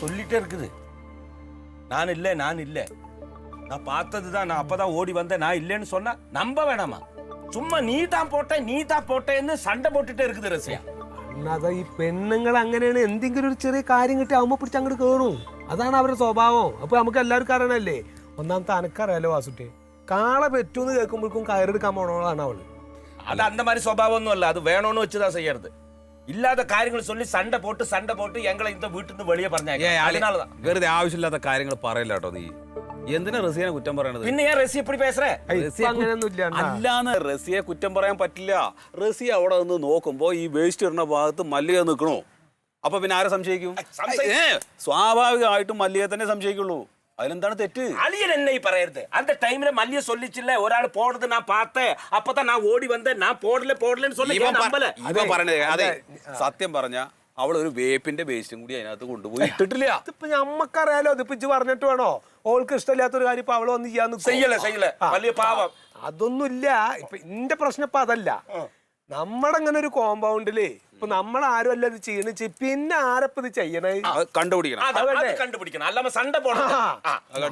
சொல்லிட்டே இருக்குது. நான் இல்லை நான் பார்த்ததுதான், நான் அப்பதான் ஓடி வந்தேன், நான் இல்லைன்னு சொன்னா நம்ப வேணாமா? சும்மா நீ தான் போட்டேன்னு சண்டை போட்டுட்டே இருக்குது ரസിயா. അതാ ഈ പെണ്ണുങ്ങൾ അങ്ങനെയാണ്. എന്തെങ്കിലും ഒരു ചെറിയ കാര്യം കിട്ടി അമ്മ പിടിച്ച് അങ്ങോട്ട് കയറും. അതാണ് അവരുടെ സ്വഭാവം. അപ്പൊ നമുക്ക് എല്ലാവർക്കും അറിയണല്ലേ. ഒന്നാമത്തെ അനക്കറിയാലോ വാസുട്ടെ, കാള പെറ്റൂന്ന് കേൾക്കുമ്പോഴേക്കും കയറെടുക്കാൻ പോണോളാണ് അവള്. அது அந்த மாதிரி சுபாவம் ஒன்றும் இல்லை, அது வேணும்னு வச்சுதான் செய்யறது. இல்லாத காரியங்கள் சொல்லி சண்டை போட்டு எங்களை இந்த வீட்டுக்கு வெளியே പറഞ്ഞാங்க. அதனாலதான் വെറുതെ ആവശ്യമില്ലാത്ത കാര്യങ്ങൾ പറയില്ല കേട്ടോ. നീ എന്തിനാ റസിയെ കുറ്റം പറയണത്? പിന്നെ ഞാൻ റസി എപ്പടി പേസറേ? അല്ലാന്ന് റസിയെ കുറ്റം പറയാൻ പറ്റില്ല. റസി അവിടെ നിന്ന് നോക്കുമ്പോ ഈ വേസ്റ്റ് ഇടുന്ന ഭാഗത്ത് മല്ലിക നിൽക്കണോ? അപ്പൊ പിന്നെ ആരെ സംശയിക്കും? സ്വാഭാവികമായിട്ടും മല്ലിക തന്നെ സംശയിക്കുള്ളൂ. അതിലെന്താണ് തെറ്റ്? അളിയൻ എന്നെ ഈ പറയരുത്. அந்த டைம்ல மல்லிய சொல்லிச்சில்ல, ஒராள் போடுறது நான் பார்த்தேன், அப்பதான் நான் ஓடி வந்தேன், நான் போடலன்னு சொல்லி நம்பல. ഇവൻ പറഞ്ഞത് അതെ, സത്യം പറഞ്ഞ അവൾ ഒരു വേപ്പിന്റെ വേസ്റ്റും കൂടി അതിനകത്ത് കൊണ്ടുപോയി ഇട്ടിട്ടില്ല. ഇതിപ്പോ നമ്മക്കറിയാലോ. ഇതിപ്പോ ഇജ്ജ് പറഞ്ഞിട്ട് വേണോ? ഓൾക്ക് ഇഷ്ടമില്ലാത്തൊരു കാര്യം ഇപ്പൊ അവള് വന്ന് ചെയ്യാൻ ചെയ്യല വലിയ പാവം. അതൊന്നുമില്ല. ഇപ്പൊ എന്റെ പ്രശ്നം ഇപ്പൊ അതല്ല. നമ്മുടെ അങ്ങനെ ഒരു കോമ്പൗണ്ടില് ഇപ്പൊ നമ്മളാരും അല്ല ഇത് ചെയ്യണ, പിന്നെ ആരപ്പ ഇത് ചെയ്യണേ? കണ്ടുപിടിക്കണം. അല്ലാതെ സണ്ട പോണം.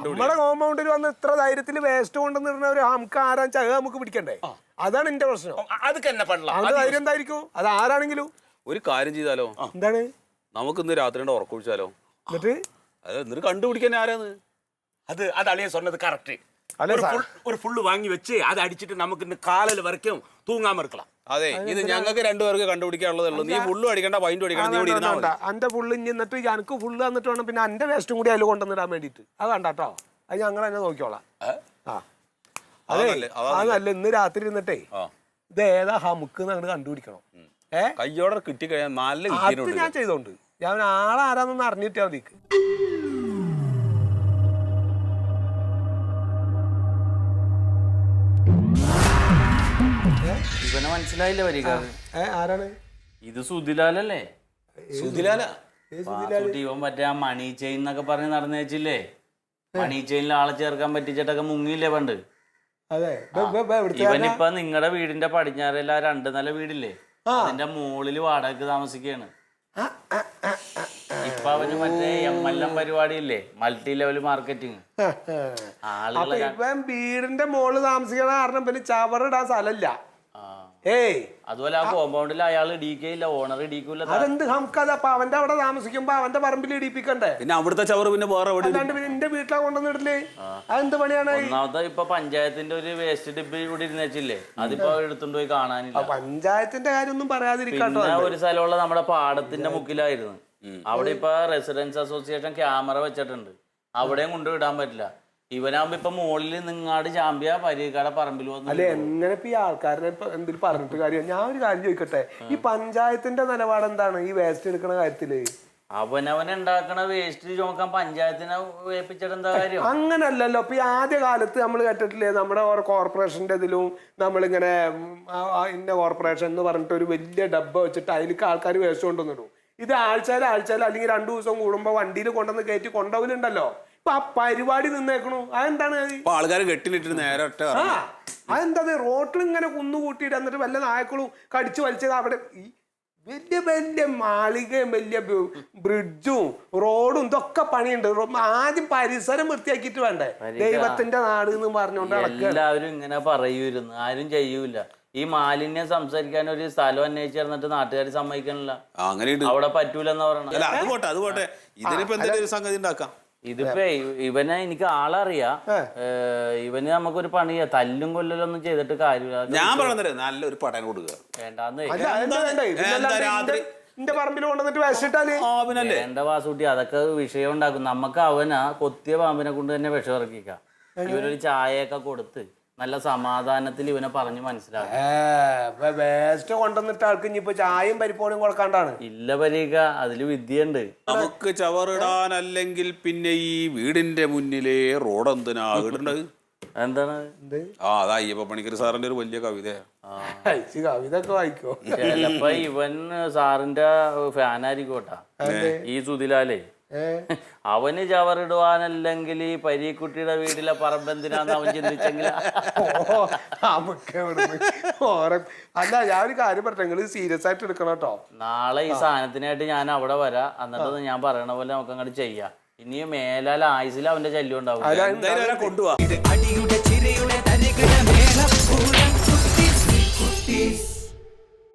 നമ്മുടെ കോമ്പൗണ്ടിൽ വന്ന് ഇത്ര ധൈര്യത്തിൽ വേസ്റ്റ് കൊണ്ടുവന്നിരുന്ന ഒരു നമുക്ക് ആരാ ചക നമുക്ക് പിടിക്കണ്ടേ? അതാണ് എന്റെ പ്രശ്നം. അത് ധൈര്യം എന്തായിരിക്കും? അത് ആരാണെങ്കിലും ഒരു കാര്യം ചെയ്താലോ? എന്താണ്? നമുക്ക് ഇന്ന് രാത്രി ഉറക്കൊഴിച്ചാലോ? എന്നിട്ട് കണ്ടുപിടിക്കാൻ ആരാന്ന്? அது அழிய சொன்னது கரெக்ட். ஒரு ஃபுல்லு வாங்கி வச்சு அதை அடிச்சிட்டு நமக்கு இந்த காலையில வரைக்கும் தூங்காம இருக்கலாம். അതെ, ഇത് ഞങ്ങൾക്ക് രണ്ടുപേർക്ക് കണ്ടുപിടിക്കാനുള്ളതേ ഉള്ളൂ. നീ ഫുള്ളും അടിക്കണ്ട, പൈൻറ്റും അടിക്കണം. നീ ഇവിടെ ഇരുന്നാ മതി. എന്റെ ഫുള്ള് എന്നിട്ട് എനിക്ക് ഫുള്ള് തന്നിട്ട് വേണം പിന്നെ എന്റെ വേസ്റ്റും കൂടി അതിൽ കൊണ്ടുവന്നിടാൻ വേണ്ടിട്ട്. അത് കണ്ടാട്ടോ, അത് ഞങ്ങൾ തന്നെ നോക്കിക്കോളാം. അതല്ല, ഇന്ന് രാത്രി ഇരുന്നിട്ടേ ഇത് ഏതാ ഹമുക്ക് അങ്ങോട്ട് കണ്ടുപിടിക്കണം. കയ്യോടെ കിട്ടിക്കഴിഞ്ഞാൽ നല്ല അത് ഞാൻ ചെയ്തോണ്ട് ഞാൻ ആളാരാന്നൊന്ന് അറിഞ്ഞിട്ടാ മതി. ഇവനെ മനസ്സിലായില്ലേ വരിക? ആരാണ് ഇത്? സുധിലാലല്ലേ? സുധിലാല? ഇവൻ മറ്റേ ആ മണി ചെയിൻ എന്നൊക്കെ പറഞ്ഞ് നടന്നു വെച്ചില്ലേ? മണി ചെയിനിൽ ആളെ ചേർക്കാൻ പറ്റിച്ചിട്ടൊക്കെ മുങ്ങിയില്ലേ പണ്ട്? ഇവനിപ്പ നിങ്ങളുടെ വീടിന്റെ പടിഞ്ഞാറല്ല 2 നില വീടില്ലേ, അതിന്റെ മുകളില് വാടകയ്ക്ക് താമസിക്കാണ്. ഇപ്പൊ അവന് മറ്റേ MLM പരിപാടിയില്ലേ, മൾട്ടി ലെവൽ മാർക്കറ്റിംഗ്. ഇവൻ വീടിന്റെ മുകളിൽ താമസിക്കണ കാരണം പിന്നെ ചവറിടാൻ സ്ഥലമില്ല. അതുപോലെ ആ കോമ്പൗണ്ടിൽ അയാൾ ഇടിക്കയില്ല, ഓണർ ഇടിക്കൂല. അതെന്ത് നമുക്കത്? അപ്പൊ അവന്റെ അവിടെ താമസിക്കുമ്പോ അവന്റെ പറമ്പിൽ ഇടിപ്പിക്കണ്ടേ? പിന്നെ അവിടുത്തെ ചവറ് പിന്നെ വേറെ എന്റെ വീട്ടിലാ കൊണ്ടുവന്നിട്ടില്ലേ? അതെന്ത് പണിയാണ്? ഒന്നാമത്തെ ഇപ്പൊ പഞ്ചായത്തിന്റെ ഒരു വേസ്റ്റ് ഡിപ്പ് ഇവിടെ ഇരുന്ന് വെച്ചില്ലേ, അതിപ്പോ എടുത്തുകൊണ്ട് പോയി കാണാനില്ല. പഞ്ചായത്തിന്റെ കാര്യം ഒന്നും പറയാതിരിക്കാട്ടോ. ഒരു സ്ഥലമുള്ള നമ്മുടെ പാടത്തിന്റെ മുക്കിലായിരുന്നു. അവിടെ ഇപ്പൊ റെസിഡൻസ് അസോസിയേഷൻ ക്യാമറ വെച്ചിട്ടുണ്ട്, അവിടെയും കൊണ്ടുവിടാൻ പറ്റില്ല. ഇവനാകുമ്പോ ഇപ്പൊ മുകളിൽ നിങ്ങാട് ചാമ്പ്യ പരീക്കാടെ പറമ്പിൽ വന്നു. അല്ലെ എങ്ങനെ ഇപ്പൊ ഈ ആൾക്കാരനെ എന്തെങ്കിലും പറഞ്ഞിട്ട് കാര്യം? ഞാൻ ഒരു കാര്യം ചോദിക്കട്ടെ, ഈ പഞ്ചായത്തിന്റെ നിലപാട് എന്താണ് ഈ വേസ്റ്റ് എടുക്കണ കാര്യത്തില്? അവനവനുണ്ടാക്കണ വേസ്റ്റ് ചോക്കാൻ പഞ്ചായത്തിനെ ഏൽപ്പിച്ചിട്ട് എന്താ കാര്യം? അങ്ങനല്ലല്ലോ. ഇപ്പൊ ഈ ആദ്യ കാലത്ത് നമ്മൾ കേട്ടിട്ടില്ലേ, നമ്മുടെ കോർപ്പറേഷന്റെ ഇതിലും നമ്മളിങ്ങനെ ഇന്ന കോർപ്പറേഷൻ എന്ന് പറഞ്ഞിട്ട് ഒരു വലിയ ഡബ്ബ വെച്ചിട്ട് അതിലേക്ക് ആൾക്കാർ വേസ്റ്റ് കൊണ്ടുവന്നിടും. ഇത് ആഴ്ചയിൽ അല്ലെങ്കിൽ 2 ദിവസം കൂടുമ്പോ വണ്ടിയിൽ കൊണ്ടുവന്ന് കയറ്റി കൊണ്ടുപോകലുണ്ടല്ലോ. ഇപ്പൊ ആ പരിപാടി നിന്നേക്കണു. അതെന്താണ്? ആൾക്കാർ കെട്ടിലിട്ട് നേരെ അതെന്താ? റോട്ടിൽ ഇങ്ങനെ കുന്നുകൂട്ടിയിട്ട് എന്നിട്ട് വല്ല നായക്കളും കടിച്ചു വലിച്ചത് അവിടെ വലിയ വലിയ മാളികയും വലിയ ബ്രിഡ്ജും റോഡും ഇതൊക്കെ പണിയുണ്ട്. ആദ്യം പരിസരം വൃത്തിയാക്കിയിട്ട് വേണ്ടേ? ദൈവത്തിന്റെ നാട് എന്ന് പറഞ്ഞുകൊണ്ട് എല്ലാവരും ഇങ്ങനെ പറയൂരുന്നു, ആരും ചെയ്യൂല. ഈ മാലിന്യം സംസാരിക്കാൻ ഒരു സ്ഥലം അന്വേഷിച്ചിരുന്നിട്ട് നാട്ടുകാർ സമ്മതിക്കണില്ല. അവിടെ പറ്റൂലെന്ന് പറയണ. ഇതിപ്പോ ഇവനെ എനിക്ക് ആളറിയാം. ഇവന് നമുക്കൊരു പണിയാ, തല്ലും കൊല്ലലൊന്നും ചെയ്തിട്ട് കാര്യമില്ല. ഞാൻ പറഞ്ഞത് നല്ലൊരു പടം കൊടുക്കുക. വേണ്ട വാസൂട്ടി, അതൊക്കെ വിഷയം ഉണ്ടാക്കും. നമുക്ക് അവനാ കൊത്തിയ പാമ്പിനെ കൊണ്ട് തന്നെ വിഷം ഇറക്കിക്കാം. ഇവനൊരു ചായയൊക്കെ കൊടുത്ത് നല്ല സമാധാനത്തിൽ ഇവനെ പറഞ്ഞു മനസ്സിലാക്കും. വേസ്റ്റ് കൊണ്ടുവന്നിട്ട് ആൾക്ക് ഇനിയിപ്പോ ചായയും പരിപ്പോടും കൊടുക്കാണ്ടാണ്. ഇല്ല പരീക്ക, അതില് വിദ്യയുണ്ട്. നമുക്ക് ചവറിടാനല്ലെങ്കിൽ പിന്നെ ഈ വീടിന്റെ മുന്നിലെ റോഡ് എന്തിനാ ഇടേണ്ടത്? എന്താണ്? അതാ അയ്യപ്പ പണിക്കർ സാറിന്റെ ഒരു വലിയ കവിതയാ. കവിത ഒക്കെ വായിക്കോ? ചിലപ്പോ ഇവൻ സാറിന്റെ ഫാനായിരിക്കോട്ടാ. ഈ സുധിലാലേ അവന് ചവറിടുവാനല്ലെങ്കിൽ ഈ പരീക്കുട്ടിയുടെ വീട്ടിലെ പറമ്പെന്തിനാന്ന് അവൻ ചിന്തിച്ചെങ്കിൽ അല്ല ഞാൻ ഒരു കാര്യം പറഞ്ഞ നിങ്ങൾ സീരിയസ് ആയിട്ട് എടുക്കണം കേട്ടോ. നാളെ ഈ സാധനത്തിനായിട്ട് ഞാൻ അവിടെ വരാം. എന്നിട്ട് ഞാൻ പറയണ പോലെ നമുക്ക് അങ്ങോട്ട് ചെയ്യാം. ഇനിയും മേലാൽ ആയുസിൽ അവന്റെ ശല്യം ഉണ്ടാവും. എന്തായാലും അവനെ കൊണ്ടുപോവാ. അടിയുടെ ചിരി